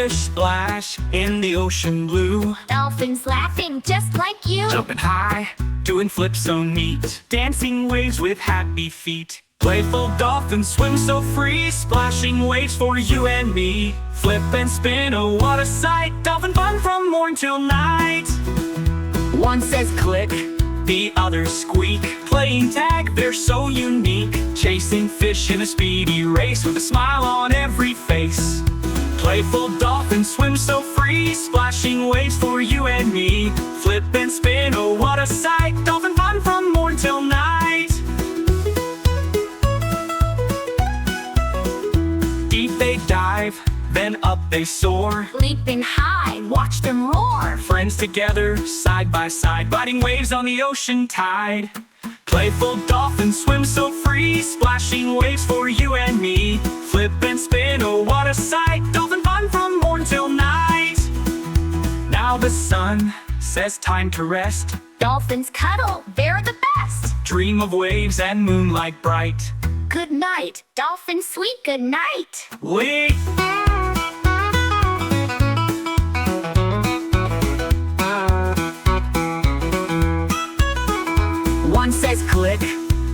fish splash in the ocean blue. Dolphins laughing just like you. Jumping high, doing flips so neat. Dancing waves with happy feet. Playful dolphins swim so free, splashing waves for you and me. Flip and spin, oh what a sight. Dolphin fun from morn till night. One says click, the other squeak. Playing tag, they're so unique. Chasing fish in a speedy race with a smile on every face. Playful dolphins swim so free, splashing waves for you and me. Flip and spin, oh what a sight. Dolphin fun from morn till night. Deep they dive, then up they soar. Leaping high, watch them roar. Friends together, side by side, riding waves on the ocean tide. Playful dolphins swim so free, splashing waves for you and me. Flip and spin, oh what a sight. Dolphin fun from morn till night. Now the sun says time to rest. Dolphins cuddle, they're the best. Dream of waves and moonlight bright. Good night, dolphin sweet good night. We One says click,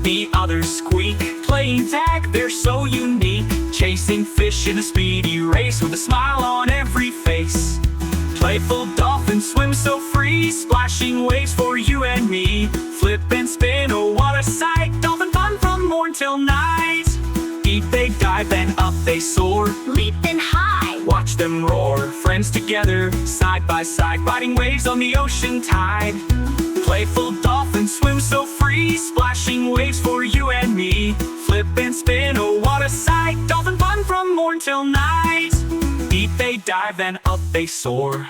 the other squeak. Playing tag, they're so unique. Chasing fish in a speedy race with a smile on every face. Playful dolphins swim so free, splashing waves for you and me. Flip and spin, oh what a sight. Dolphin fun from morn till night. Deep they dive, then up they soar. Leaping high, Watch them roar. Friends together, side by side, riding waves on the ocean tide. Playful dolphins swim so free, splashing waves for you and me. Flip and spin, oh what a sight. Dolphin fun from morn till night. Deep they dive, then up they soar.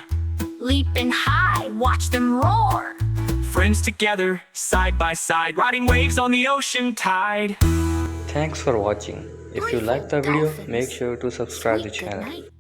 leaping high, watch them roar. Friends together, side by side, riding waves on the ocean tide. Thanks for watching. If you like the video, make sure to subscribe the Sweet good channel. night.